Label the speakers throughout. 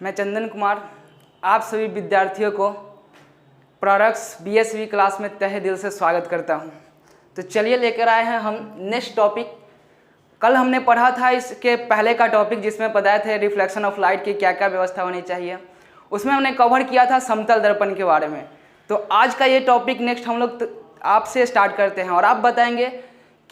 Speaker 1: मैं चंदन कुमार आप सभी विद्यार्थियों को प्रोडक्ट्स बीएसवी क्लास में तहे दिल से स्वागत करता हूं। तो चलिए लेकर आए हैं हम नेक्स्ट टॉपिक। कल हमने पढ़ा था इसके पहले का टॉपिक जिसमें बताए थे रिफ्लेक्शन ऑफ लाइट की क्या क्या व्यवस्था होनी चाहिए। उसमें हमने कवर किया था समतल दर्पण के बारे में। तो आज का ये टॉपिक नेक्स्ट हम लोग आपसे स्टार्ट करते हैं और आप बताएंगे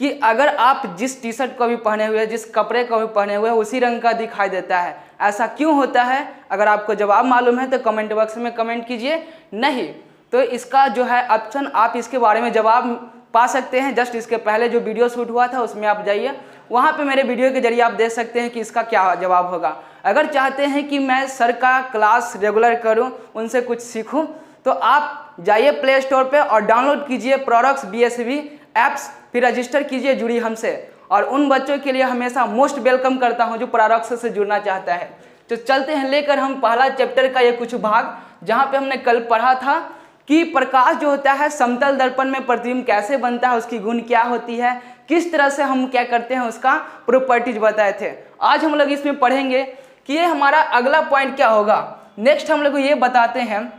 Speaker 1: कि अगर आप जिस टी शर्ट को भी पहने हुए, जिस कपड़े को भी पहने हुए उसी रंग का दिखाई देता है, ऐसा क्यों होता है? अगर आपको जवाब मालूम है तो कमेंट बॉक्स में कमेंट कीजिए, नहीं तो इसका जो है ऑप्शन आप इसके बारे में जवाब पा सकते हैं। जस्ट इसके पहले जो वीडियो शूट हुआ था उसमें आप जाइए, वहाँ पे मेरे वीडियो के जरिए आप देख सकते हैं कि इसका क्या जवाब होगा। अगर चाहते हैं कि मैं सर का क्लास रेगुलर करूँ, उनसे कुछ सीखूँ, तो आप जाइए प्ले स्टोर पर और डाउनलोड कीजिए प्रोडक्ट्स बीएसवी ऐप्स, फिर रजिस्टर कीजिए जुड़ी हमसे। और उन बच्चों के लिए हमेशा मोस्ट वेलकम करता हूं जो प्रोडक्ट्स से जुड़ना चाहता है। तो चलते हैं लेकर हम पहला चैप्टर का ये कुछ भाग, जहां पे हमने कल पढ़ा था कि प्रकाश जो होता है समतल दर्पण में प्रतिबिंब कैसे बनता है, उसकी गुण क्या होती है, किस तरह से हम क्या करते हैं, उसका प्रॉपर्टीज बताए थे। आज हम लोग इसमें पढ़ेंगे कि ये हमारा अगला पॉइंट क्या होगा। नेक्स्ट हम लोग ये बताते हैं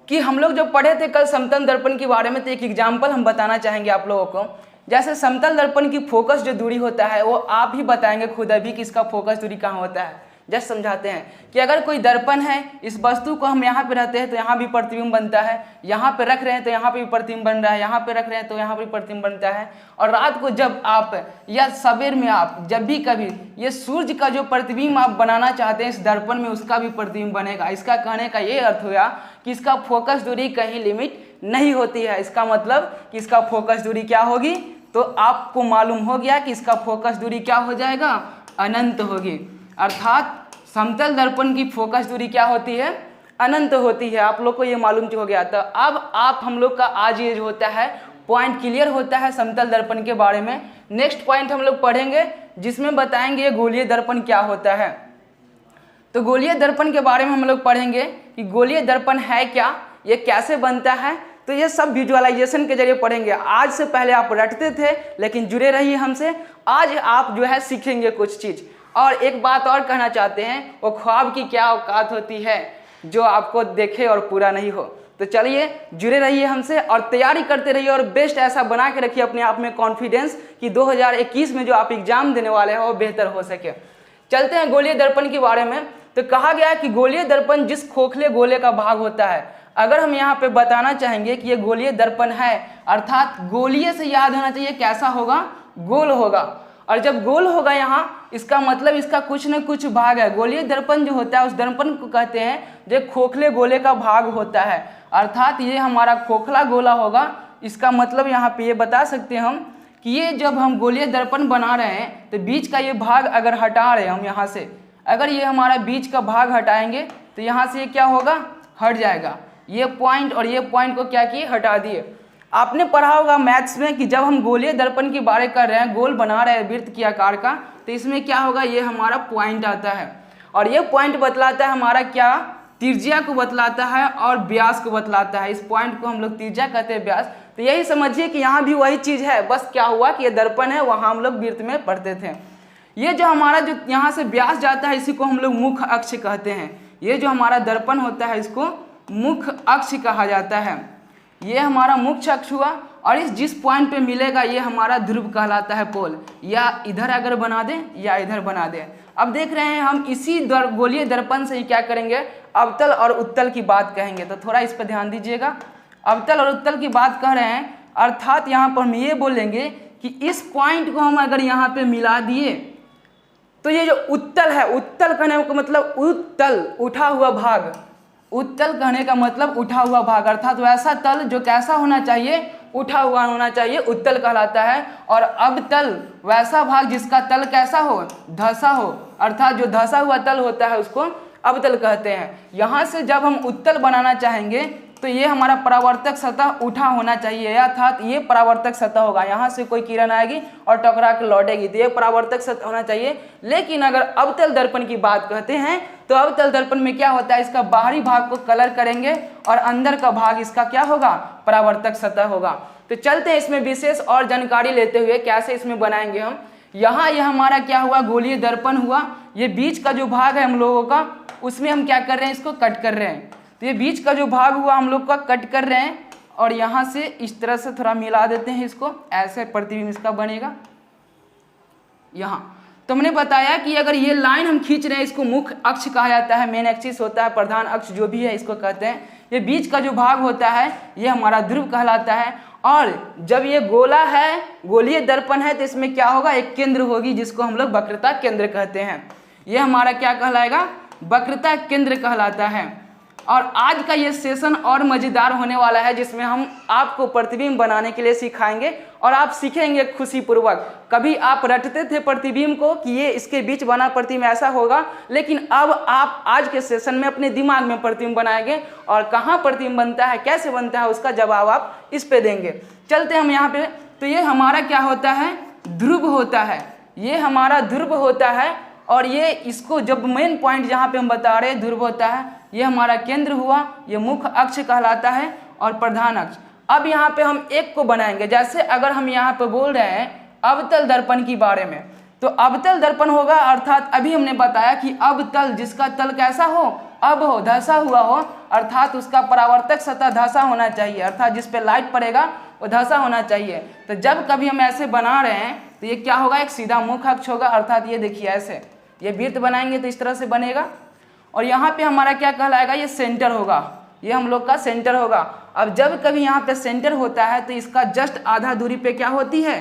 Speaker 1: कि हम लोग जो पढ़े थे कल समतल दर्पण के बारे में, तो एक एग्जाम्पल हम बताना चाहेंगे आप लोगों को। जैसे समतल दर्पण की फोकस जो दूरी होता है वो आप ही बताएंगे खुद अभी कि इसका फोकस दूरी कहाँ होता है। जस्ट समझाते हैं कि अगर कोई दर्पण है, इस वस्तु को हम यहाँ पे रहते हैं तो यहाँ भी प्रतिबिंब बनता है, यहाँ पे रख रहे हैं तो यहाँ पे भी प्रतिबिंब बन रहा है, यहाँ पे रख रहे हैं तो यहाँ पे भी प्रतिबिंब बनता है। और रात को जब आप या सवेर में आप जब भी कभी ये सूर्य का जो प्रतिबिंब आप बनाना चाहते हैं इस दर्पण में, उसका भी प्रतिबिंब बनेगा। इसका कहने का ये अर्थ हुआ कि इसका फोकस दूरी कहीं लिमिट नहीं होती है। इसका मतलब कि इसका फोकस दूरी क्या होगी, तो आपको मालूम हो गया कि इसका फोकस दूरी क्या हो जाएगा, अनंत होगी। अर्थात समतल दर्पण की फोकस दूरी क्या होती है, अनंत होती है। आप लोग को ये मालूम हो गया। तो अब आप हम लोग का आज ये जो होता है पॉइंट क्लियर होता है समतल दर्पण के बारे में। नेक्स्ट पॉइंट हम लोग पढ़ेंगे जिसमें बताएंगे गोलीय दर्पण क्या होता है। तो गोलीय दर्पण के बारे में हम लोग पढ़ेंगे कि गोलीय दर्पण है क्या, ये कैसे बनता है, तो ये सब विजुअलाइजेशन के जरिए पढ़ेंगे। आज से पहले आप रटते थे लेकिन जुड़े रहिए हमसे, आज आप जो है सीखेंगे कुछ चीज़। और एक बात और कहना चाहते हैं, वो ख्वाब की क्या औकात होती है जो आपको देखे और पूरा नहीं हो। तो चलिए जुड़े रहिए हमसे और तैयारी करते रहिए और बेस्ट ऐसा बना के रखिए अपने आप में कॉन्फिडेंस कि 2021 में जो आप एग्जाम देने वाले हैं वो बेहतर हो सके। चलते हैं गोलीय दर्पण के बारे में। तो कहा गया है कि गोलीय दर्पण जिस खोखले गोले का भाग होता है, अगर हम यहाँ पे बताना चाहेंगे कि ये गोलीय दर्पण है, अर्थात गोलीय से याद होना चाहिए कैसा होगा, गोल होगा। और जब गोल होगा यहाँ, इसका मतलब इसका कुछ न कुछ भाग है। गोलीय दर्पण जो होता है उस दर्पण को कहते हैं जो खोखले गोले का भाग होता है, अर्थात ये हमारा खोखला गोला होगा। इसका मतलब यहाँ पे ये बता सकते हैं हम कि ये जब हम गोलीय दर्पण बना रहे हैं तो बीच का ये भाग अगर हटा रहे हैं हम यहाँ से, अगर ये हमारा बीच का भाग हटाएंगे तो यहाँ से ये क्या होगा, हट जाएगा। ये पॉइंट और ये पॉइंट को क्या किए, हटा दिए। आपने पढ़ा होगा मैथ्स में कि जब हम गोलीय दर्पण की बारे कर रहे हैं, गोल बना रहे हैं वृत्त के आकार का, तो इसमें क्या होगा, ये हमारा पॉइंट आता है और ये पॉइंट बतलाता है हमारा क्या, त्रिज्या को बतलाता है और व्यास को बतलाता है। इस पॉइंट को हम लोग त्रिज्या कहते हैं, व्यास। तो यही समझिए कि यहाँ भी वही चीज़ है, बस क्या हुआ कि ये दर्पण है, वहाँ हम लोग वृत्त में पढ़ते थे। ये जो हमारा जो यहाँ से व्यास जाता है इसी को हम लोग मुख्य अक्ष कहते हैं। ये जो हमारा दर्पण होता है इसको मुख्य अक्ष कहा जाता है। ये हमारा मुख्य अक्ष हुआ और इस जिस पॉइंट पे मिलेगा ये हमारा ध्रुव कहलाता है, पोल। या इधर अगर बना दें या इधर बना दें। अब देख रहे हैं हम इसी गोलीय दर्पण से ही क्या करेंगे, अवतल और उत्तल की बात कहेंगे। तो थोड़ा इस पर ध्यान दीजिएगा। अवतल और उत्तल की बात कह रहे हैं, अर्थात यहाँ पर हम ये बोलेंगे कि इस पॉइंट को हम अगर यहाँ पे मिला दिए तो ये जो उत्तल है, उत्तल कहने का मतलब उत्तल, उठा हुआ भाग। उत्तल कहने का मतलब उठा हुआ भाग, अर्थात वैसा तल जो कैसा होना चाहिए, उठा हुआ होना चाहिए, उत्तल कहलाता है। और अवतल वैसा भाग जिसका तल कैसा हो, धंसा हो, अर्थात जो धंसा हुआ तल होता है उसको अवतल कहते हैं। यहाँ से जब हम उत्तल बनाना चाहेंगे तो ये हमारा परावर्तक सतह उठा होना चाहिए, अर्थात ये परावर्तक सतह होगा। यहाँ से कोई किरण आएगी और टकरा के लौटेगी तो ये परावर्तक सतह होना चाहिए। लेकिन अगर अवतल दर्पण की बात कहते हैं तो अवतल दर्पण में क्या होता है, इसका बाहरी भाग को कलर करेंगे और अंदर का भाग इसका क्या होगा, परावर्तक सतह होगा। तो चलते हैं इसमें विशेष और जानकारी लेते हुए कैसे इसमें बनाएंगे हम। यहाँ यह हमारा क्या हुआ, गोलीय दर्पण हुआ। ये बीच का जो भाग है हम लोगों का उसमें हम क्या कर रहे हैं, इसको कट कर रहे हैं। तो ये बीच का जो भाग हुआ हम लोग का कट कर रहे हैं और यहाँ से इस तरह से थोड़ा मिला देते हैं इसको, ऐसे प्रतिबिंब इसका बनेगा यहाँ। तो हमने बताया कि अगर ये लाइन हम खींच रहे हैं, इसको मुख्य अक्ष कहा जाता है, मेन एक्सिस होता है, प्रधान अक्ष जो भी है इसको कहते हैं। ये बीच का जो भाग होता है ये हमारा ध्रुव कहलाता है। और जब ये गोला है, गोलीय दर्पण है, तो इसमें क्या होगा, एक केंद्र होगी जिसको हम लोग वक्रता केंद्र कहते हैं। ये हमारा क्या कहलाएगा, वक्रता केंद्र कहलाता है। और आज का ये सेशन और मज़ेदार होने वाला है, जिसमें हम आपको प्रतिबिंब बनाने के लिए सिखाएंगे और आप सीखेंगे खुशीपूर्वक। कभी आप रटते थे प्रतिबिंब को कि ये इसके बीच बना प्रतिबिंब ऐसा होगा, लेकिन अब आप आज के सेशन में अपने दिमाग में प्रतिबिंब बनाएंगे और कहाँ प्रतिबिंब बनता है, कैसे बनता है, उसका जवाब आप इस पे देंगे। चलते हम यहाँ पे। तो ये हमारा क्या होता है, ध्रुव होता है, ये हमारा ध्रुव होता है। और ये इसको जब मेन पॉइंट जहाँ पे हम बता रहे हैं ध्रुव होता है, ये हमारा केंद्र हुआ, ये मुख्य अक्ष कहलाता है और प्रधान अक्ष। अब यहाँ पे हम एक को बनाएंगे, जैसे अगर हम यहाँ पे बोल रहे हैं अवतल दर्पण के बारे में, तो अवतल दर्पण होगा, अर्थात अभी हमने बताया कि अवतल जिसका तल कैसा हो, अब हो, धंसा हुआ हो, अर्थात उसका परावर्तक सतह धंसा होना चाहिए, अर्थात जिस पे लाइट पड़ेगा वो धंसा होना चाहिए। तो जब कभी हम ऐसे बना रहे हैं तो ये क्या होगा, एक सीधा मुख्य अक्ष होगा, अर्थात ये देखिए ऐसे ये वृत्त बनाएंगे तो इस तरह से बनेगा। और यहाँ पे हमारा क्या कहलाएगा, ये सेंटर होगा, ये हम लोग का सेंटर होगा। अब जब कभी यहाँ पे सेंटर होता है तो इसका जस्ट आधा दूरी पे क्या होती है,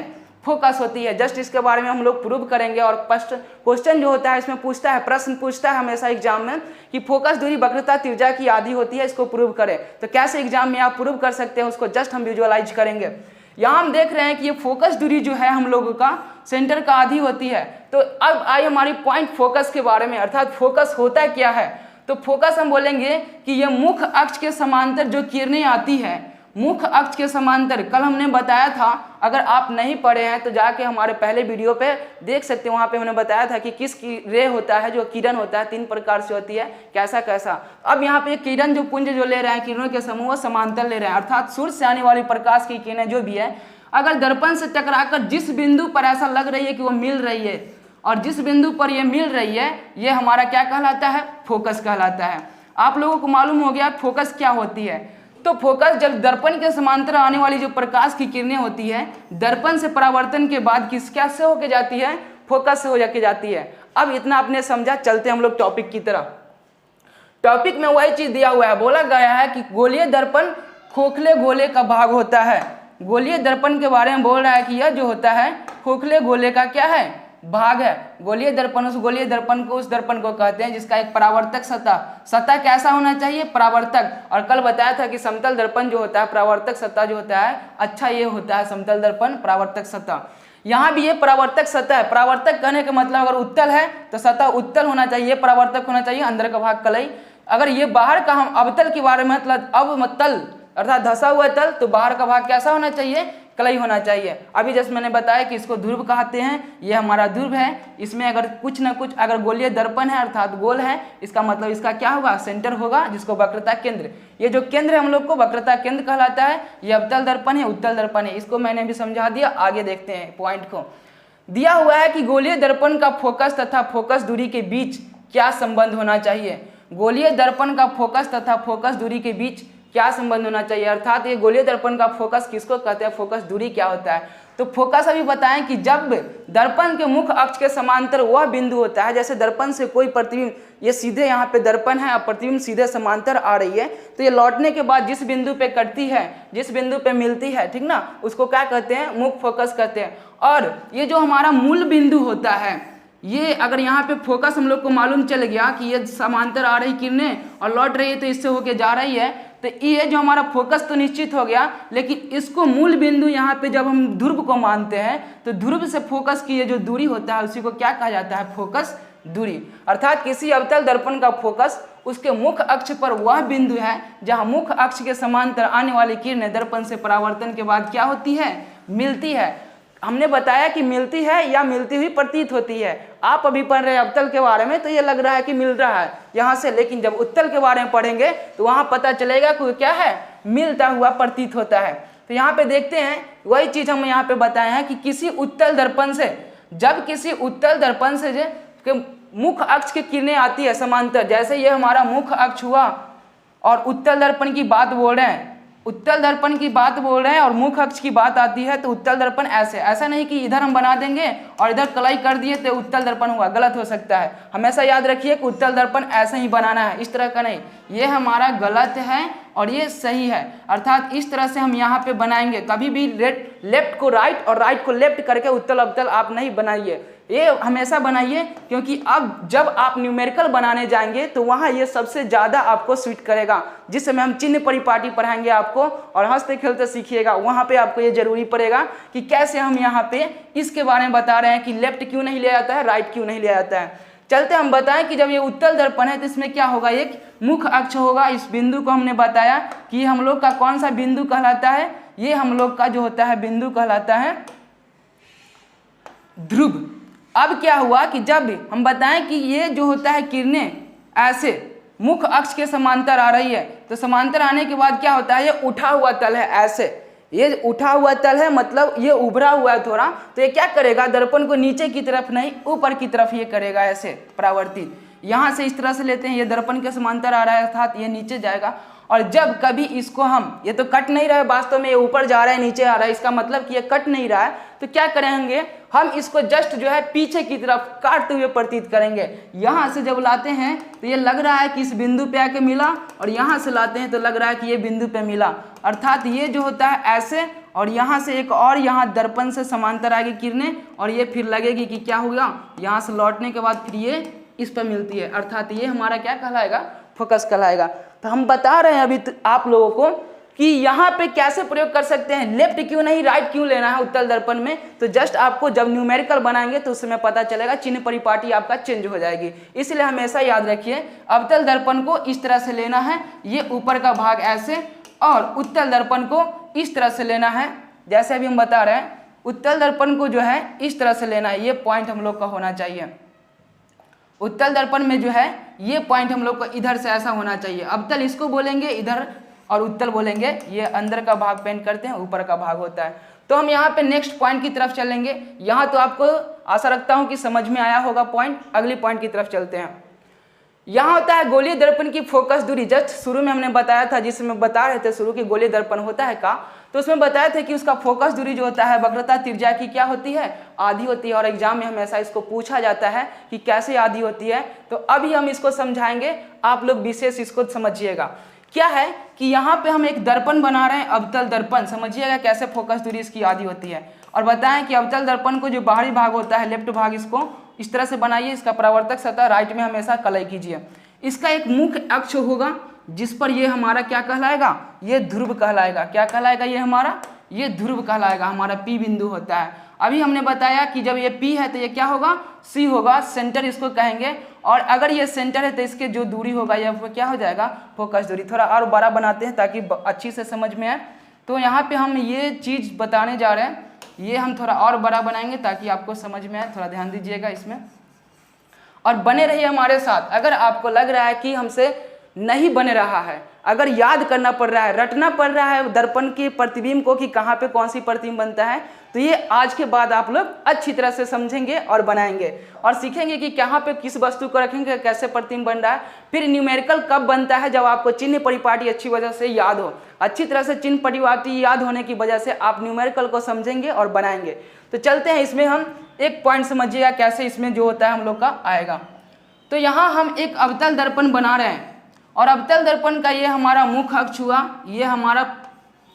Speaker 1: फोकस होती है। जस्ट इसके बारे में हम लोग प्रूव करेंगे। और फर्स्ट क्वेश्चन जो होता है इसमें पूछता है, प्रश्न पूछता है हमेशा एग्जाम में कि फोकस दूरी वक्रता त्रिज्या की आधी होती है, इसको प्रूव करें। तो कैसे एग्जाम में आप प्रूव कर सकते हैं, उसको जस्ट हम विजुअलाइज करेंगे। यहाँ हम देख रहे हैं कि ये फोकस दूरी जो है हम लोगों का सेंटर का आधी होती है। तो अब आई हमारी पॉइंट फोकस के बारे में, अर्थात फोकस होता क्या है। तो फोकस हम बोलेंगे कि ये मुख्य अक्ष के समांतर जो किरणें आती है, मुख्य अक्ष के समांतर, कल हमने बताया था, अगर आप नहीं पढ़े हैं तो जाके हमारे पहले वीडियो पे देख सकते हैं, वहाँ पे हमने बताया था कि किस की रे होता है, जो किरण होता है 3 प्रकार से होती है, कैसा कैसा। अब यहाँ पे किरण जो पुंज जो ले रहे हैं, किरणों के समूह समांतर ले रहे हैं, अर्थात सूर्य से आने वाली प्रकाश की किरणें जो भी है, अगर दर्पण से टकराकर जिस बिंदु पर ऐसा लग रही है कि वो मिल रही है और जिस बिंदु पर ये मिल रही है, ये हमारा क्या कहलाता है, फोकस कहलाता है। आप लोगों को मालूम हो गया फोकस क्या होती है। तो फोकस जब दर्पण के समांतर आने वाली जो प्रकाश की किरणें होती है, दर्पण से परावर्तन के बाद किस क्या से होके जाती है, फोकस से हो जाके जाती है। अब इतना आपने समझा, चलते हम लोग टॉपिक की तरफ। टॉपिक में वही चीज दिया हुआ है, बोला गया है कि गोलीय दर्पण खोखले गोले का भाग होता है। गोलीय दर्पण के बारे में बोल रहा है कि यह जो होता है खोखले गोले का क्या है, भाग है। गोलीय दर्पण, उस गोलीय दर्पण को, उस दर्पण को कहते हैं जिसका एक परावर्तक सतह कैसा होना चाहिए, परावर्तक। और कल बताया था कि समतल दर्पण जो होता है, परावर्तक सतह जो होता है, अच्छा ये होता है समतल दर्पण परावर्तक सतह। यहाँ भी ये परावर्तक सतह है। परावर्तक कहने का मतलब अगर उत्तल है तो सतह उत्तल होना चाहिए, परावर्तक होना चाहिए, अंदर का भाग कलई। अगर ये बाहर का हम अवतल के बारे में, मतलब अवतल अर्थात धंसा हुआ तल, तो बाहर का भाग कैसा होना चाहिए, कलई होना चाहिए। अभी जैसे मैंने बताया कि इसको ध्रुव कहते हैं, ये हमारा ध्रुव है। इसमें अगर कुछ ना कुछ, अगर गोलीय दर्पण है अर्थात गोल है, इसका मतलब इसका क्या होगा, सेंटर होगा, जिसको वक्रता केंद्र, ये जो केंद्र है हम लोग को वक्रता केंद्र कहलाता है। ये अवतल दर्पण है, उत्तल दर्पण है, इसको मैंने भी समझा दिया। आगे देखते हैं पॉइंट को। दिया हुआ है कि गोलीय दर्पण का फोकस तथा फोकस दूरी के बीच क्या संबंध होना चाहिए। गोलीय दर्पण का फोकस तथा फोकस दूरी के बीच क्या संबंध होना चाहिए, अर्थात ये गोलीय दर्पण का फोकस किसको कहते हैं, फोकस दूरी क्या होता है। तो फोकस अभी बताएं कि जब दर्पण के मुख्य अक्ष के समांतर वह बिंदु होता है, जैसे दर्पण से कोई प्रतिबिंब, ये सीधे यहाँ पे दर्पण है और प्रतिबिंब सीधे समांतर आ रही है, तो ये लौटने के बाद जिस बिंदु पे कटती है, जिस बिंदु पे मिलती है, ठीक ना, उसको क्या कहते हैं, मुख्य फोकस कहते हैं। और ये जो हमारा मूल बिंदु होता है, ये अगर यहाँ पे फोकस हम लोग को मालूम चल गया कि ये समांतर आ रही किरणें और लौट रही है तो इससे होके जा रही है, तो ये जो हमारा फोकस तो निश्चित हो गया, लेकिन इसको मूल बिंदु यहाँ पे जब हम ध्रुव को मानते हैं तो ध्रुव से फोकस की ये जो दूरी होता है उसी को क्या कहा जाता है, फोकस दूरी। अर्थात किसी अवतल दर्पण का फोकस उसके मुख्य अक्ष पर वह बिंदु है जहाँ मुख्य अक्ष के समांतर आने वाली किरणें दर्पण से परावर्तन के बाद क्या होती है, मिलती है। हमने बताया कि मिलती है या मिलती हुई प्रतीत होती है। आप अभी पढ़ रहे हैं अवतल के बारे में तो ये लग रहा है कि मिल रहा है यहाँ से, लेकिन जब उत्तल के बारे में पढ़ेंगे तो वहाँ पता चलेगा कि क्या है, मिलता हुआ प्रतीत होता है। तो यहाँ पे देखते हैं वही चीज हम यहाँ पे बताए हैं कि किसी उत्तल दर्पण से, जब किसी उत्तल दर्पण से मुख्य अक्ष की किरणें आती है समांतर, जैसे ये हमारा मुख्य अक्ष हुआ और उत्तल दर्पण की बात बोल रहे हैं, उत्तल दर्पण की बात बोल रहे हैं और मुख्य अक्ष की बात आती है तो उत्तल दर्पण ऐसे, ऐसा नहीं कि इधर हम बना देंगे और इधर कलाई कर दिए तो उत्तल दर्पण हुआ, गलत हो सकता है। हमेशा याद रखिए कि उत्तल दर्पण ऐसे ही बनाना है, इस तरह का नहीं, ये हमारा गलत है और ये सही है। अर्थात इस तरह से हम यहाँ पे बनाएंगे, कभी भी लेफ्ट को राइट और राइट को लेफ्ट करके उत्तल अवतल आप नहीं बनाइए, ये हमेशा बनाइए, क्योंकि अब जब आप न्यूमेरिकल बनाने जाएंगे तो वहाँ ये सबसे ज़्यादा आपको सूट करेगा। जिस समय हम चिन्ह परिपाटी पढ़ाएंगे आपको और हंसते खेलते सीखिएगा, वहाँ पे आपको ये जरूरी पड़ेगा कि कैसे हम यहाँ पे इसके बारे में बता रहे हैं कि लेफ्ट क्यों नहीं लिया जाता है, राइट क्यों नहीं लिया जाता है। चलते हम बताएं कि जब ये उत्तल दर्पण है तो इसमें क्या होगा, एक मुख्य अक्ष होगा। इस बिंदु को हमने बताया कि हम लोग का कौन सा बिंदु कहलाता है, ये हम लोग का जो होता है बिंदु कहलाता है ध्रुव। अब क्या हुआ कि जब हम बताएं कि ये जो होता है किरणें ऐसे मुख्य अक्ष के समांतर आ रही है, तो समांतर आने के बाद क्या होता है, ये उठा हुआ तल है, ऐसे ये उठा हुआ तल है, मतलब ये उभरा हुआ है थोड़ा, तो ये क्या करेगा, दर्पण को नीचे की तरफ नहीं ऊपर की तरफ ये करेगा, ऐसे परावर्तित। यहाँ से इस तरह से लेते हैं, ये दर्पण के समांतर आ रहा है अर्थात ये नीचे जाएगा। और जब कभी इसको हम, ये तो कट नहीं रहा है वास्तव में, ये ऊपर जा रहा है नीचे आ रहा है, इसका मतलब कि ये कट नहीं रहा है, तो क्या करेंगे हम इसको जस्ट जो है पीछे की तरफ काटते हुए प्रतीत करेंगे। यहाँ से जब लाते हैं तो ये लग रहा है कि इस बिंदु पे आके मिला, और यहाँ से लाते हैं तो लग रहा है कि ये बिंदु पे मिला, अर्थात ये जो होता है ऐसे, और यहाँ से एक और यहाँ दर्पण से समांतर आएगी किरणें और ये फिर लगेगी कि क्या हुआ, यहाँ से लौटने के बाद फिर ये इस पर मिलती है, अर्थात ये हमारा क्या कहलाएगा, फोकस कहलाएगा। तो हम बता रहे हैं अभी आप लोगों को कि यहाँ पे कैसे प्रयोग कर सकते हैं, लेफ्ट क्यों नहीं राइट क्यों लेना है उत्तल दर्पण में, तो जस्ट आपको जब न्यूमेरिकल बनाएंगे तो उस समय पता चलेगा, चिन्ह परिपाटी आपका चेंज हो जाएगी। इसलिए हमेशा याद रखिए अवतल दर्पण को इस तरह से लेना है, ये ऊपर का भाग ऐसे, और उत्तल दर्पण को इस तरह से लेना है, जैसे अभी हम बता रहे हैं उत्तल दर्पण को जो है इस तरह से लेना है, ये पॉइंट हम लोग का होना चाहिए। उत्तल दर्पण में जो है ये पॉइंट हम लोग को इधर से ऐसा होना चाहिए, अवतल इसको बोलेंगे इधर और उत्तल बोलेंगे, ये अंदर का भाग पेंट करते हैं, ऊपर का भाग होता है। तो हम यहाँ पे नेक्स्ट पॉइंट की तरफ चलेंगे। यहाँ तो आपको आशा रखता हूँ कि समझ में आया होगा पॉइंट। अगली पॉइंट की तरफ चलते हैं। यहाँ होता है गोलीय दर्पण की फोकस दूरी। जस्ट शुरू में हमने बताया था, जिसमें बता रहे थे शुरू की गोलीय दर्पण होता है का, तो उसमें बताया था कि उसका फोकस दूरी जो होता है वक्रता त्रिज्या की क्या होती है, आधी होती है। और एग्जाम में हमेशा इसको पूछा जाता है कि कैसे आधी होती है, तो अभी हम इसको समझाएंगे, आप लोग विशेष इसको समझिएगा। क्या है कि यहाँ पे हम एक दर्पण बना रहे हैं, अवतल दर्पण, समझिएगा कैसे फोकस दूरी इसकी आधी होती है। और बताएं कि अवतल दर्पण को जो बाहरी भाग होता है, लेफ्ट भाग, इसको इस तरह से बनाइए, इसका परावर्तक सतह राइट में हमेशा कलई कीजिए। इसका एक मुख्य अक्ष होगा जिस पर ये हमारा क्या कहलाएगा, ये ध्रुव कहलाएगा। क्या कहलाएगा ये हमारा, ये ध्रुव कहलाएगा, हमारा P बिंदु होता है। अभी हमने बताया कि जब ये P है तो ये क्या होगा, C होगा, सेंटर इसको कहेंगे। और अगर ये सेंटर है तो इसके जो दूरी होगा ये क्या हो जाएगा, फोकस दूरी। थोड़ा और बड़ा बनाते हैं ताकि अच्छी से समझ में आए। तो यहाँ पे हम ये चीज़ बताने जा रहे हैं, ये हम थोड़ा और बड़ा बनाएंगे ताकि आपको समझ में आए, थोड़ा ध्यान दीजिएगा इसमें और बने रहिए हमारे साथ। अगर आपको लग रहा है कि हमसे नहीं बन रहा है, अगर याद करना पड़ रहा है, रटना पड़ रहा है दर्पण के प्रतिबिंब को कि कहाँ पे कौन सी प्रतिबिंब बनता है, तो ये आज के बाद आप लोग अच्छी तरह से समझेंगे और बनाएंगे और सीखेंगे कि कहाँ पे किस वस्तु को रखेंगे, कैसे प्रतिबिंब बन रहा है। फिर न्यूमेरिकल कब बनता है, जब आपको चिन्ह परिपाटी अच्छी वजह से याद हो। अच्छी तरह से चिन्ह परिपाटी याद होने की वजह से आप न्यूमेरिकल को समझेंगे और बनाएंगे। तो चलते हैं, इसमें हम एक पॉइंट समझिएगा कैसे इसमें जो होता है हम लोग का आएगा। तो यहाँ हम एक अवतल दर्पण बना रहे हैं और अवतल दर्पण का ये हमारा मुख्य अक्ष हुआ, ये हमारा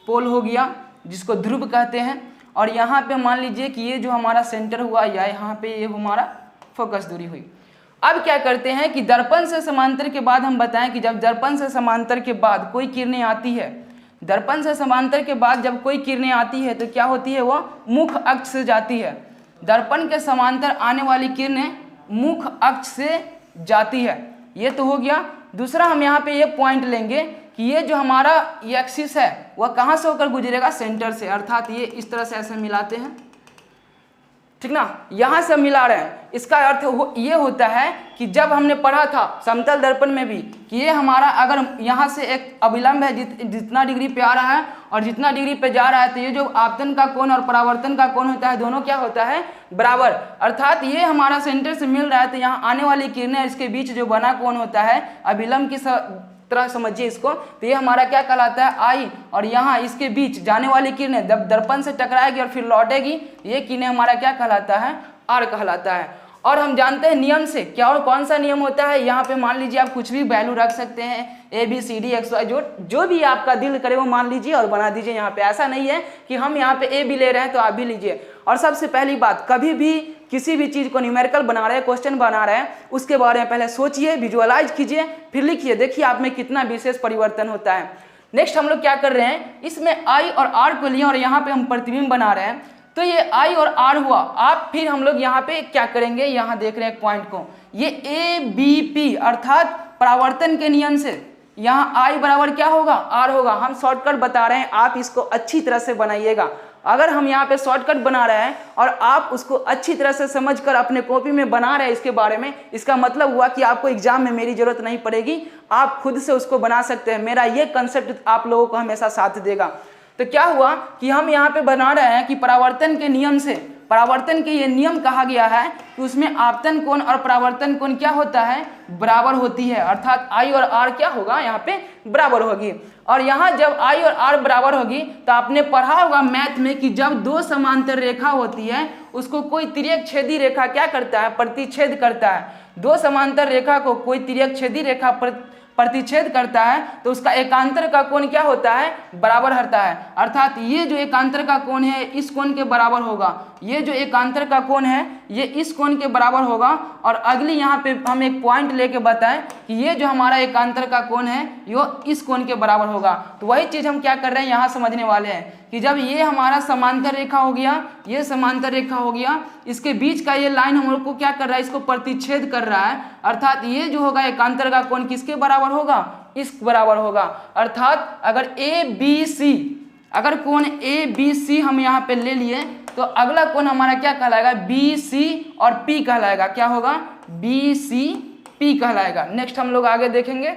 Speaker 1: पोल हो गया जिसको ध्रुव कहते हैं। और यहाँ पे मान लीजिए कि ये जो हमारा सेंटर हुआ या यहाँ पे ये हमारा फोकस दूरी हुई। अब क्या करते हैं कि दर्पण से समांतर के बाद हम बताएं कि जब दर्पण से समांतर के बाद कोई किरणें आती है, दर्पण से समांतर के बाद जब कोई किरणें आती है तो क्या होती है, वो मुख्य अक्ष से जाती है। दर्पण के समांतर आने वाली किरणें मुख्य अक्ष से जाती है। ये तो हो गया। दूसरा हम यहाँ पे ये पॉइंट लेंगे कि ये जो हमारा ये एक्सिस है वह कहाँ से होकर गुजरेगा, सेंटर से, अर्थात ये इस तरह से ऐसे मिलाते हैं, ठीक ना, यहाँ से मिला रहे हैं। इसका अर्थ ये होता है कि जब हमने पढ़ा था समतल दर्पण में भी कि ये हमारा अगर यहाँ से एक अभिलंब है जितना डिग्री पे आ रहा है और जितना डिग्री पे जा रहा है, तो ये जो आपतन का कोण और परावर्तन का कोण होता है दोनों क्या होता है, बराबर। अर्थात ये हमारा सेंटर से मिल रहा है, तो यहाँ आने वाली किरणें इसके बीच जो बना कोण होता है अभिलंब की तरह समझिए इसको, तो ये हमारा क्या कहलाता है, आई। और यहाँ इसके बीच जाने वाली किरणें जब दर्पण से टकराएगी और फिर लौटेगी, ये किरणें हमारा क्या कहलाता है, आर कहलाता है। और हम जानते हैं नियम से क्या और कौन सा नियम होता है, यहाँ पे मान लीजिए आप कुछ भी वैल्यू रख सकते हैं, A B C D X Y जो भी आपका दिल करे वो मान लीजिए और बना दीजिए। यहाँ पे ऐसा नहीं है कि हम यहाँ पे ए भी ले रहे हैं तो आप भी लीजिए। और सबसे पहली बात, कभी भी किसी भी चीज़ को न्यूमेरिकल बना रहे हैं, क्वेश्चन बना रहे हैं, उसके बारे में पहले सोचिए, विजुअलाइज कीजिए, फिर लिखिए, देखिए आप में कितना विशेष परिवर्तन होता है। नेक्स्ट हम लोग क्या कर रहे हैं, इसमें आई और आर को लिए और यहाँ पे हम प्रतिबिंब बना रहे हैं, तो ये आई और आर हुआ। आप फिर हम लोग यहाँ पे क्या करेंगे, यहाँ देख रहे हैं एक पॉइंट को, ये ए बी पी अर्थात परावर्तन के नियम से यहाँ आई बराबर क्या होगा, आर होगा। हम शॉर्टकट बता रहे हैं, आप इसको अच्छी तरह से बनाइएगा। अगर हम यहाँ पे शॉर्टकट बना रहे हैं और आप उसको अच्छी तरह से समझकर अपने कॉपी में बना रहे हैं इसके बारे में, इसका मतलब हुआ कि आपको एग्जाम में मेरी जरूरत नहीं पड़ेगी, आप खुद से उसको बना सकते हैं। मेरा ये कंसेप्ट आप लोगों को हमेशा साथ देगा। तो क्या हुआ कि हम यहाँ पे बना रहे हैं कि परावर्तन के नियम से, परावर्तन के ये नियम कहा गया है कि उसमें आपतन कोण और परावर्तन कोण क्या होता है, बराबर होती है। अर्थात आई और आर क्या होगा, यहाँ पे बराबर होगी। और यहाँ जब आई और आर बराबर होगी तो आपने पढ़ा होगा मैथ में कि जब दो समांतर रेखा होती है उसको कोई तिर्यक छेदी रेखा क्या करता है, प्रतिच्छेद करता है। दो समांतर रेखा को कोई तिर्यक छेदी रेखा प्रतिच्छेद करता है तो उसका एकांतर का कोण क्या होता है, बराबर होता है। अर्थात ये जो एकांतर का कोण है इस कोण के बराबर होगा, ये जो एकांतर का कोण है ये इस कोण के बराबर होगा। और अगली यहाँ पे हम एक पॉइंट लेके बताएं कि ये जो हमारा एकांतर का कोण है यो इस कोण के बराबर होगा। तो वही चीज हम क्या कर रहे हैं, यहाँ समझने वाले हैं कि जब ये हमारा समांतर रेखा हो गया, ये समांतर रेखा हो गया, इसके बीच का ये लाइन हम लोग को क्या कर रहा है, इसको प्रतिच्छेद कर रहा है। अर्थात ये जो होगा एकांतर का कोण किसके बराबर होगा, इस बराबर होगा। अर्थात अगर ए बी सी, अगर कोण ए बी सी हम यहाँ पे ले लिए तो अगला कोण हमारा क्या कहलाएगा, बी सी और पी कहलाएगा। क्या होगा, बी सी पी कहलाएगा। नेक्स्ट हम लोग आगे देखेंगे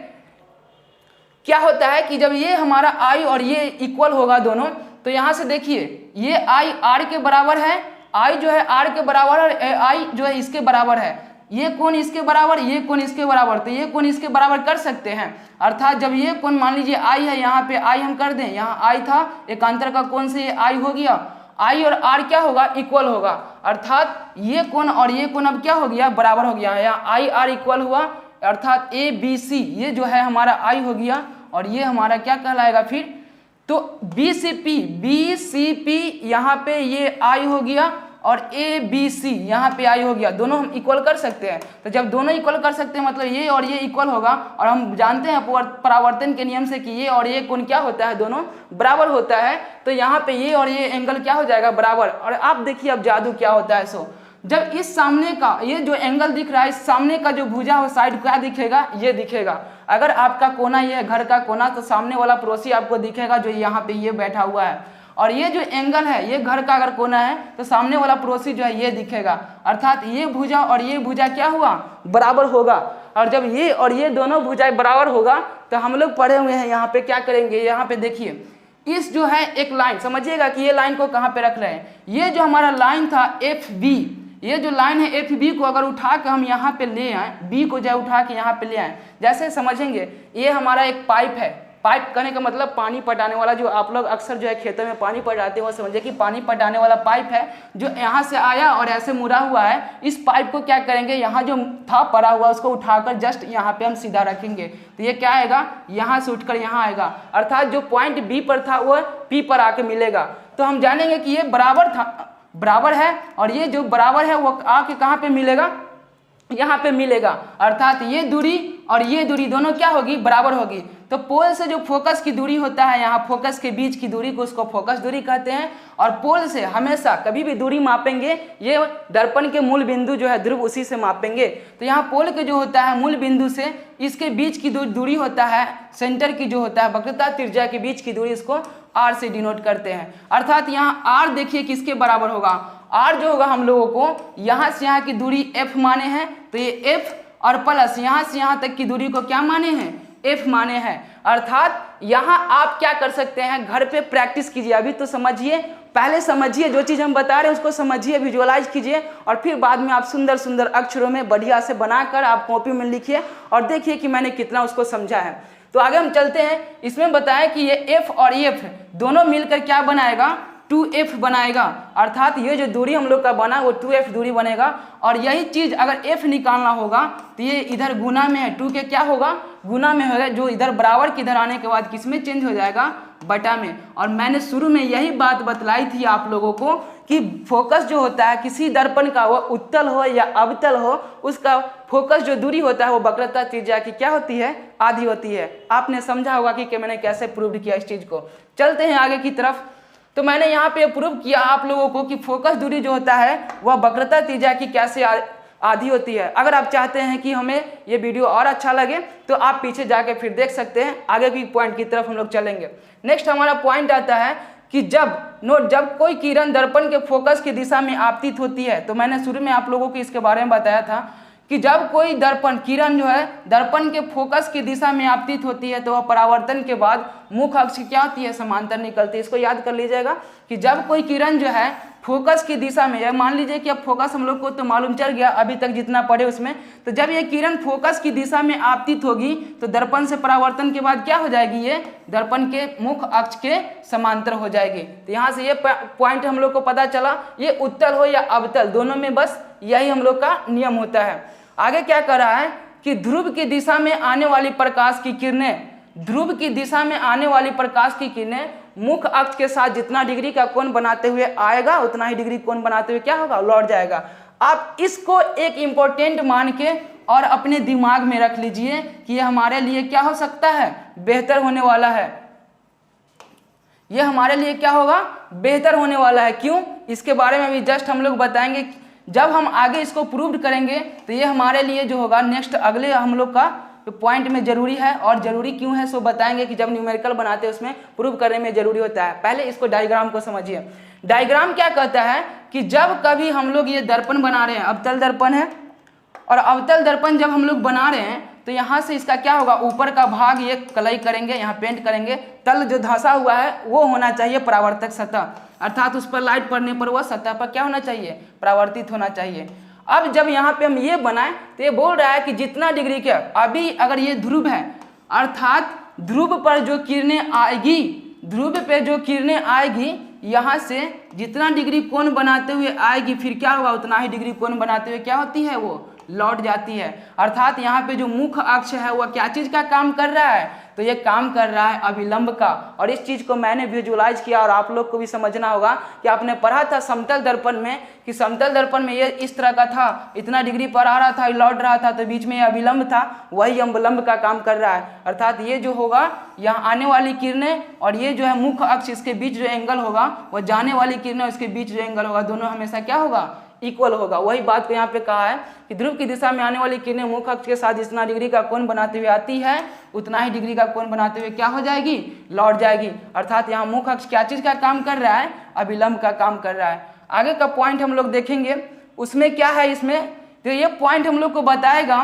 Speaker 1: क्या होता है कि जब ये हमारा आई और ये इक्वल होगा दोनों, तो यहाँ से देखिए ये आई आर के बराबर है, आई जो है आर के बराबर और आई जो है इसके बराबर है। ये कोण इसके बराबर, ये कोण इसके बराबर, तो ये कोण इसके बराबर कर सकते हैं। अर्थात जब ये कोण मान लीजिए आई है, यहाँ पे आई हम कर दें, यहाँ आई था, एकांतर का कोण से ये आई हो गया, आई और आर क्या होगा, इक्वल होगा। अर्थात ये कोण और ये कोण अब क्या हो गया, बराबर हो गया। यहाँ आई आर इक्वल हुआ, अर्थात ए बी सी ये जो है हमारा आई हो गया और ये हमारा क्या कहलाएगा फिर, तो बी सी पी यहाँ पे ये आई हो गया और ए बी सी यहाँ पे आई हो गया। दोनों हम इक्वल कर सकते हैं, तो जब दोनों इक्वल कर सकते हैं मतलब ये और ये इक्वल होगा। और हम जानते हैं परावर्तन के नियम से कि ये और ये कोण क्या होता है, दोनों बराबर होता है। तो यहाँ पे ये और ये एंगल क्या हो जाएगा, बराबर। और आप देखिए अब जादू क्या होता है। सो जब इस सामने का ये जो एंगल दिख रहा है, इस सामने का जो भुजा हो साइड क्या दिखेगा, ये दिखेगा। अगर आपका कोना ये है घर का कोना, तो सामने वाला पड़ोसी आपको दिखेगा जो यहाँ पे ये बैठा हुआ है। और ये जो एंगल है ये घर का अगर कोना है तो सामने वाला पड़ोसी जो है ये दिखेगा। अर्थात ये भुजा और ये भुजा क्या हुआ, बराबर होगा। और जब ये और ये दोनों भुजाएं बराबर होगा तो हम लोग पढ़े हुए हैं यहाँ पे क्या करेंगे, यहाँ पे देखिए इस जो है एक लाइन, समझिएगा कि ये लाइन को कहाँ पे रख रहे हैं। ये जो हमारा लाइन था एफ बी, ये जो लाइन है एफ बी को अगर उठा के हम यहाँ पे ले आए, बी को जो उठा के यहाँ पे ले आए, जैसे समझेंगे ये हमारा एक पाइप है। पाइप कहने का मतलब पानी पटाने वाला, जो आप लोग अक्सर जो है खेतों में पानी पटाते हैं वो समझिए कि पानी पटाने वाला पाइप है जो यहाँ से आया और ऐसे मुड़ा हुआ है। इस पाइप को क्या करेंगे, यहाँ जो था पड़ा हुआ उसको उठाकर जस्ट यहाँ पे हम सीधा रखेंगे, तो ये क्या आएगा, यहाँ से उठकर यहाँ आएगा। अर्थात जो पॉइंट बी पर था वो पी पर आके मिलेगा। तो हम जानेंगे कि ये बराबर है और ये जो बराबर है वो आके कहाँ पे मिलेगा, यहाँ पे मिलेगा। अर्थात ये दूरी और ये दूरी दोनों क्या होगी, बराबर होगी। तो पोल से जो फोकस की दूरी होता है, यहाँ फोकस के बीच की दूरी को उसको फोकस दूरी कहते हैं। और पोल से हमेशा कभी भी दूरी मापेंगे, ये दर्पण के मूल बिंदु जो है ध्रुव उसी से मापेंगे। तो यहाँ पोल के जो होता है मूल बिंदु से इसके बीच की दूरी होता है, सेंटर की जो होता है वक्रता त्रिज्या के बीच की दूरी, इसको आर से डिनोट करते हैं। अर्थात यहाँ आर देखिए किसके बराबर होगा, आर जो होगा हम लोगों को यहाँ से यहाँ की दूरी एफ माने हैं, तो ये एफ और प्लस यहाँ से यहाँ तक की दूरी को क्या माने हैं, एफ माने हैं। अर्थात यहाँ आप क्या कर सकते हैं, घर पे प्रैक्टिस कीजिए, अभी तो समझिए, पहले समझिए, जो चीज़ हम बता रहे हैं उसको समझिए, विजुअलाइज कीजिए, और फिर बाद में आप सुंदर सुंदर अक्षरों में बढ़िया से बनाकर आप कॉपी में लिखिए और देखिए कि मैंने कितना उसको समझा है। तो आगे हम चलते हैं। इसमें बताया कि ये एफ और एफ दोनों मिलकर क्या बनाएगा, 2f बनाएगा। अर्थात ये जो दूरी हम लोग का बना वो 2f दूरी बनेगा। और यही चीज़ अगर f निकालना होगा तो ये इधर गुना में है, 2 के क्या होगा, गुना में होगा, जो इधर बराबर के इधर आने के बाद किस में चेंज हो जाएगा, बटा में। और मैंने शुरू में यही बात बतलाई थी आप लोगों को कि फोकस जो होता है किसी दर्पण का, वो उत्तल हो या अवतल हो, उसका फोकस जो दूरी होता है वो वक्रता त्रिज्या की क्या होती है, आधी होती है। आपने समझा होगा कि मैंने कैसे प्रूव किया इस चीज़ को। चलते हैं आगे की तरफ। तो मैंने यहाँ पे प्रूव किया आप लोगों को कि फोकस दूरी जो होता है वह वक्रता त्रिज्या की कैसे आधी होती है। अगर आप चाहते हैं कि हमें ये वीडियो और अच्छा लगे तो आप पीछे जाके फिर देख सकते हैं, आगे की पॉइंट की तरफ हम लोग चलेंगे। नेक्स्ट हमारा पॉइंट आता है कि जब कोई किरण दर्पण के फोकस की दिशा में आपतित होती है, तो मैंने शुरू में आप लोगों को इसके बारे में बताया था कि जब कोई किरण जो है दर्पण के फोकस की दिशा में आपतित होती है तो वह परावर्तन के बाद मुख्य अक्ष की क्या होती है, समांतर निकलती है। इसको याद कर लीजिएगा कि जब कोई किरण जो है फोकस की दिशा में, मान लीजिए कि अब फोकस हम लोग को तो मालूम चल गया अभी तक जितना पढ़े उसमें, तो जब ये किरण फोकस की दिशा में आपतित होगी तो दर्पण से परावर्तन के बाद क्या हो जाएगी, ये दर्पण के मुख्य अक्ष के समांतर हो जाएगी। तो यहाँ से ये पॉइंट हम लोग को पता चला, ये उत्तल हो या अवतल दोनों में बस यही हम लोग का नियम होता है। आगे क्या कर रहा है कि ध्रुव की दिशा में आने वाली प्रकाश की किरणें, ध्रुव की दिशा में आने वाली प्रकाश की किरणें मुख्य अक्ष के साथ जितना डिग्री का कोण बनाते हुए आएगा उतना ही डिग्री कोण बनाते हुए क्या होगा, लौट जाएगा। आप इसको एक इम्पोर्टेंट मान के और अपने दिमाग में रख लीजिए कि यह हमारे लिए क्या हो सकता है, बेहतर होने वाला है। यह हमारे लिए क्या होगा, बेहतर होने वाला है। क्यों, इसके बारे में भी जस्ट हम लोग बताएंगे। जब हम आगे इसको प्रूव करेंगे तो ये हमारे लिए जो होगा नेक्स्ट अगले हम लोग का पॉइंट में जरूरी है। और जरूरी क्यों है सो बताएंगे कि जब न्यूमेरिकल बनाते हैं उसमें प्रूव करने में जरूरी होता है। पहले इसको डायग्राम को समझिए। डायग्राम क्या कहता है कि जब कभी हम लोग ये दर्पण बना रहे हैं, अवतल दर्पण है, और अवतल दर्पण जब हम लोग बना रहे हैं तो यहाँ से इसका क्या होगा, ऊपर का भाग ये कलई करेंगे, यहाँ पेंट करेंगे, तल जो धंसा हुआ है वो होना चाहिए परावर्तक सतह, अर्थात उस पर लाइट पड़ने पर वह सतह पर क्या होना चाहिए, परावर्तित होना चाहिए। अब जब यहाँ पे हम ये बनाए तो ये बोल रहा है कि जितना डिग्री के, अभी अगर ये ध्रुव है अर्थात ध्रुव पर जो किरणें आएगी, ध्रुव पे जो किरणें आएगी यहाँ से जितना डिग्री कोण बनाते हुए आएगी फिर क्या होगा, उतना ही डिग्री कोण बनाते हुए क्या होती है, वो लौट जाती है। अर्थात यहाँ पे जो मुख्य अक्ष है वह क्या चीज़ का काम कर रहा है, तो ये काम कर रहा है अभिलंब का। और इस चीज़ को मैंने विजुअलाइज किया और आप लोग को भी समझना होगा कि आपने पढ़ा था समतल दर्पण में कि समतल दर्पण में ये इस तरह का था, इतना डिग्री पर आ रहा था, लौट रहा था, तो बीच में ये अभिलंब था, वही अभिलंब का काम कर रहा है। अर्थात ये जो होगा यहाँ आने वाली किरणें और ये जो है मुख्य अक्ष, इसके बीच जो एंगल होगा वह जाने वाली किरणें, इसके बीच जो एंगल होगा दोनों हमेशा क्या होगा, इक्वल होगा। वही बात को यहाँ पे कहा है कि ध्रुव की दिशा में आने वाली किरणें मुख्य अक्ष के साथ जितना डिग्री का कोण बनाते हुए आती है उतना ही डिग्री का कोण बनाते हुए क्या हो जाएगी, लौट जाएगी। अर्थात यहाँ मुख्य अक्ष क्या चीज़ का काम कर रहा है, अभिलंब का काम कर रहा है। आगे का पॉइंट हम लोग देखेंगे, उसमें क्या है, इसमें तो ये पॉइंट हम लोग को बताएगा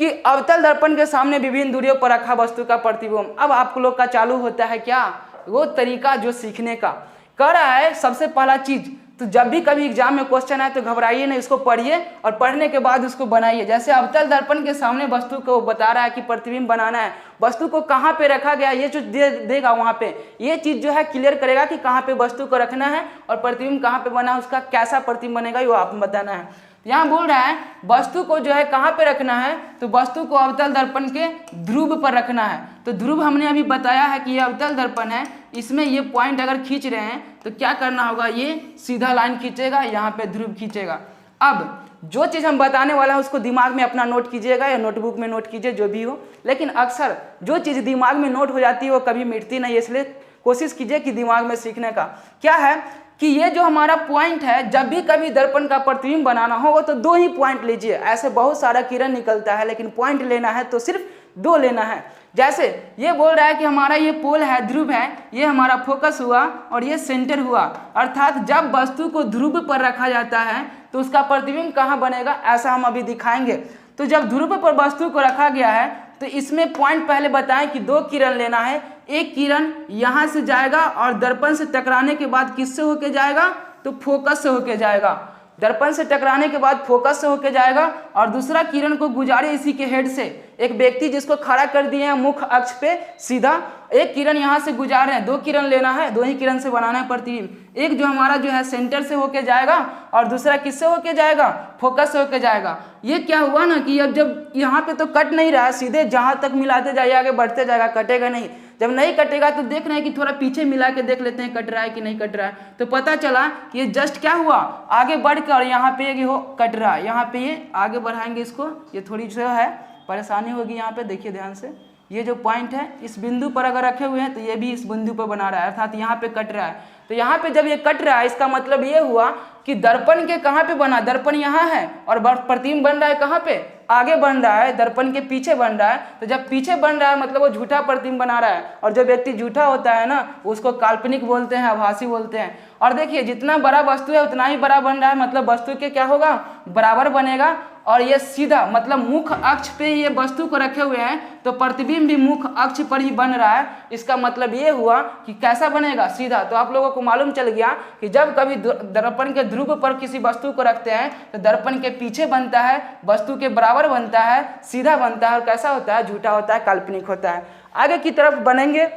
Speaker 1: कि अवतल दर्पण के सामने विभिन्न दूरियों पर रखा वस्तु का प्रतिबिंब। अब आप लोग का चालू होता है क्या, वो तरीका जो सीखने का कर रहा है। सबसे पहला चीज, तो जब भी कभी एग्जाम में क्वेश्चन आए तो घबराइए नहीं, उसको पढ़िए और पढ़ने के बाद उसको बनाइए। जैसे अवतल दर्पण के सामने वस्तु को बता रहा है कि प्रतिबिंब बनाना है, वस्तु को कहाँ पे रखा गया ये जो देगा वहाँ पे ये चीज़ जो है क्लियर करेगा कि कहाँ पे वस्तु को रखना है और प्रतिबिंब कहाँ पे बना, उसका कैसा प्रतिबिंब बनेगा वो आपको बताना है। यहाँ बोल रहा है वस्तु को जो है कहाँ पे रखना है, तो वस्तु को अवतल दर्पण के ध्रुव पर रखना है। तो ध्रुव हमने अभी बताया है कि ये अवतल दर्पण है, इसमें ये पॉइंट अगर खींच रहे हैं तो क्या करना होगा, ये सीधा लाइन खींचेगा, यहाँ पे ध्रुव खींचेगा। अब जो चीज़ हम बताने वाला है उसको दिमाग में अपना नोट कीजिएगा या नोटबुक में नोट कीजिए, जो भी हो, लेकिन अक्सर जो चीज़ दिमाग में नोट हो जाती है वो कभी मिटती नहीं है, इसलिए कोशिश कीजिए कि दिमाग में सीखने का। क्या है कि ये जो हमारा पॉइंट है, जब भी कभी दर्पण का प्रतिबिंब बनाना हो तो दो ही पॉइंट लीजिए। ऐसे बहुत सारा किरण निकलता है लेकिन पॉइंट लेना है तो सिर्फ दो लेना है। जैसे ये बोल रहा है कि हमारा ये पोल है, ध्रुव है, ये हमारा फोकस हुआ और ये सेंटर हुआ। अर्थात जब वस्तु को ध्रुव पर रखा जाता है तो उसका प्रतिबिंब कहाँ बनेगा, ऐसा हम अभी दिखाएंगे। तो जब ध्रुव पर वस्तु को रखा गया है तो इसमें पॉइंट पहले बताएं कि दो किरण लेना है। एक किरण यहाँ से जाएगा और दर्पण से टकराने के बाद किससे होके जाएगा, तो फोकस से होके जाएगा। दर्पण से टकराने के बाद फोकस से होके जाएगा और दूसरा किरण को गुजारे इसी के हेड से। एक व्यक्ति जिसको खड़ा कर दिए हैं मुख्य अक्ष पे सीधा, एक किरण यहाँ से गुजार रहे हैं, दो किरण लेना है, दो ही किरण से बनाना है प्रतिबिंब। एक जो हमारा जो है सेंटर से होके जाएगा और दूसरा किससे होके जाएगा, फोकस से होके जाएगा। ये क्या हुआ ना कि अब जब यहाँ पे तो कट नहीं रहा है, सीधे जहाँ तक मिलाते जाइए आगे बढ़ते जाएगा, कटेगा नहीं। जब नहीं कटेगा तो देख रहे हैं कि थोड़ा पीछे मिला के देख लेते हैं कट रहा है कि नहीं कट रहा है। तो पता चला कि ये जस्ट क्या हुआ, आगे बढ़कर यहाँ पे ये हो कट रहा है, यहाँ पे ये आगे बढ़ाएंगे इसको, ये थोड़ी जो है परेशानी होगी। यहाँ पे देखिए ध्यान से, ये जो पॉइंट है इस बिंदु पर अगर रखे हुए हैं तो ये भी इस बिंदु पर बना रहा है, अर्थात यहाँ पे कट रहा है। तो यहाँ पे जब ये कट रहा है इसका मतलब ये हुआ कि दर्पण के कहाँ पे बना, दर्पण यहाँ है और प्रतिबिंब बन रहा है कहाँ पे, आगे बन रहा है, दर्पण के पीछे बन रहा है। तो जब पीछे बन रहा है मतलब वो झूठा प्रतिबिंब बना रहा है, और जो व्यक्ति झूठा होता है ना उसको काल्पनिक बोलते हैं, आभासी बोलते हैं। और देखिए जितना बड़ा वस्तु है उतना ही बड़ा बन रहा है, मतलब वस्तु के क्या होगा, बराबर बनेगा। और ये सीधा मतलब मुख्य अक्ष पे ये वस्तु को रखे हुए हैं तो प्रतिबिंब भी मुख्य अक्ष पर ही बन रहा है। इसका मतलब ये हुआ कि कैसा बनेगा, सीधा। तो आप लोगों को मालूम चल गया कि जब कभी दर्पण के ध्रुव पर किसी वस्तु को रखते हैं तो दर्पण के पीछे बनता है, वस्तु के बराबर बनता है, सीधा बनता है, और कैसा होता है, झूठा होता है, काल्पनिक होता है। आगे की तरफ बनेंगे।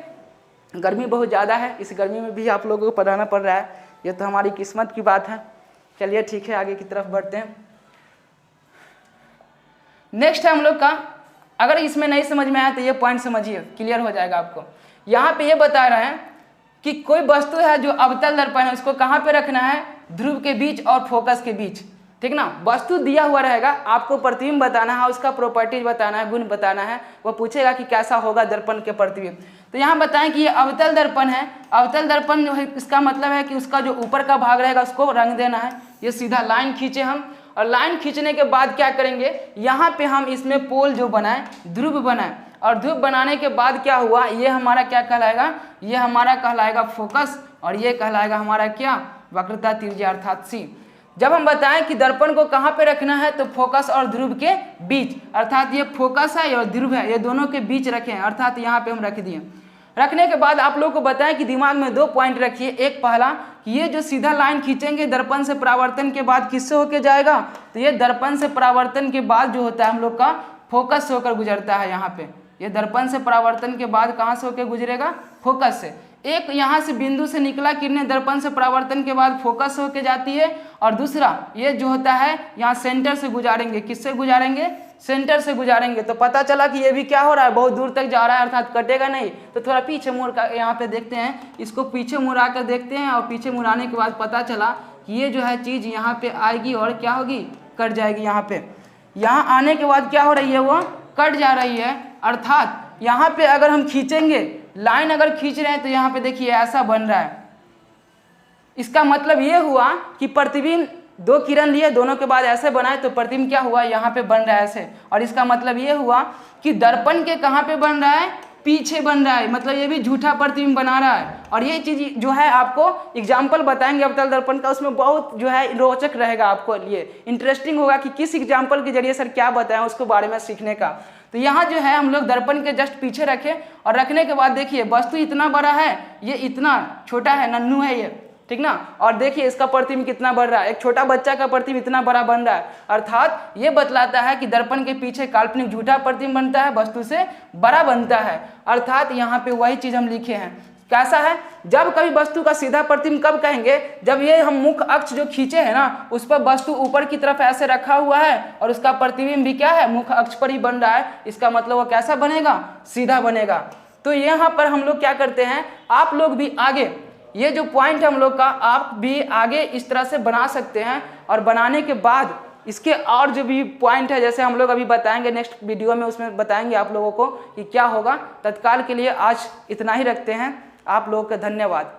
Speaker 1: गर्मी बहुत ज़्यादा है, इस गर्मी में भी आप लोगों को पढ़ाना पड़ रहा है, ये तो हमारी किस्मत की बात है। चलिए ठीक है, आगे की तरफ बढ़ते हैं। नेक्स्ट है हम लोग का, अगर इसमें नहीं समझ में आया तो ये पॉइंट समझिए, क्लियर हो जाएगा आपको। यहाँ पे ये बता रहे हैं कि कोई वस्तु है जो अवतल दर्पण है उसको कहाँ पे रखना है, ध्रुव के बीच और फोकस के बीच, ठीक ना। वस्तु दिया हुआ रहेगा, आपको प्रतिबिंब बताना है, उसका प्रॉपर्टीज बताना है, गुण बताना है। वो पूछेगा कि कैसा होगा दर्पण के प्रतिबिंब। तो यहाँ बताएं कि ये अवतल दर्पण है। अवतल दर्पण जो है इसका मतलब है कि उसका जो ऊपर का भाग रहेगा उसको रंग देना है। ये सीधा लाइन खींचे हम, और लाइन खींचने के बाद क्या करेंगे, यहाँ पे हम इसमें पोल जो बनाए, ध्रुव बनाए, और ध्रुव बनाने के बाद क्या हुआ, ये हमारा क्या कहलाएगा, ये हमारा कहलाएगा फोकस, और ये कहलाएगा हमारा क्या, वक्रता त्रिज्या अर्थात सी। जब हम बताएं कि दर्पण को कहाँ पे रखना है तो फोकस और ध्रुव के बीच, अर्थात ये फोकस है और ध्रुव है, ये दोनों के बीच रखें, अर्थात यहाँ पे हम रख दिए। रखने के बाद आप लोगों को बताएं कि दिमाग में दो पॉइंट रखिए। एक पहला कि ये जो सीधा लाइन खींचेंगे दर्पण से परावर्तन के बाद किससे होके जाएगा, तो ये दर्पण से परावर्तन के बाद जो होता है हम लोग का फोकस से होकर गुजरता है। यहाँ पे ये दर्पण से परावर्तन के बाद कहाँ से होकर गुजरेगा, फोकस से। एक यहाँ से बिंदु से निकला किरणें दर्पण से परावर्तन के बाद फोकस से होके जाती है, और दूसरा ये जो होता है यहाँ सेंटर से गुजारेंगे, किससे गुजारेंगे, सेंटर से गुजारेंगे। तो पता चला कि ये भी क्या हो रहा है, बहुत दूर तक जा रहा है, अर्थात कटेगा नहीं। तो थोड़ा पीछे मुड़ कर यहाँ पे देखते हैं, इसको पीछे मुड़ा कर देखते हैं, और पीछे मुड़ाने के बाद पता चला कि ये जो है चीज़ यहाँ पे आएगी और क्या होगी, कट जाएगी। यहाँ पे यहाँ आने के बाद क्या हो रही है, वो कट जा रही है। अर्थात यहाँ पे अगर हम खींचेंगे, लाइन अगर खींच रहे हैं तो यहाँ पे देखिए ऐसा बन रहा है। इसका मतलब ये हुआ कि प्रतिबिंब दो किरण लिए, दोनों के बाद ऐसे बनाए तो प्रतिबिंब क्या हुआ, यहाँ पे बन रहा है ऐसे। और इसका मतलब ये हुआ कि दर्पण के कहाँ पे बन रहा है, पीछे बन रहा है, मतलब ये भी झूठा प्रतिबिंब बना रहा है। और ये चीज़ जो है आपको एग्जाम्पल बताएंगे अवतल दर्पण का, उसमें बहुत जो है रोचक रहेगा, आपको लिए इंटरेस्टिंग होगा कि किस एग्जाम्पल के जरिए सर क्या बताएं उसको बारे में सीखने का। तो यहाँ जो है हम लोग दर्पण के जस्ट पीछे रखें, और रखने के बाद देखिए वस्तु इतना बड़ा है, ये इतना छोटा है, नन्नू है ये, ठीक ना। और देखिए इसका प्रतिबिंब कितना बढ़ रहा है, एक छोटा बच्चा का प्रतिबिंब इतना बड़ा बन रहा है। अर्थात ये बतलाता है कि दर्पण के पीछे काल्पनिक झूठा प्रतिबिंब बनता है, वस्तु से बड़ा बनता है। अर्थात यहाँ पे वही चीज़ हम लिखे हैं। कैसा है, जब कभी वस्तु का सीधा प्रतिबिंब कब कहेंगे, जब ये हम मुख्य अक्ष जो खींचे है ना उस पर वस्तु ऊपर की तरफ ऐसे रखा हुआ है और उसका प्रतिबिंब भी क्या है, मुख्य अक्ष पर ही बन रहा है। इसका मतलब वो कैसा बनेगा, सीधा बनेगा। तो यहाँ पर हम लोग क्या करते हैं, आप लोग भी आगे ये जो पॉइंट हम लोग का, आप भी आगे इस तरह से बना सकते हैं। और बनाने के बाद इसके और जो भी पॉइंट है, जैसे हम लोग अभी बताएंगे नेक्स्ट वीडियो में, उसमें बताएंगे आप लोगों को कि क्या होगा। तत्काल के लिए आज इतना ही रखते हैं। आप लोगों का धन्यवाद।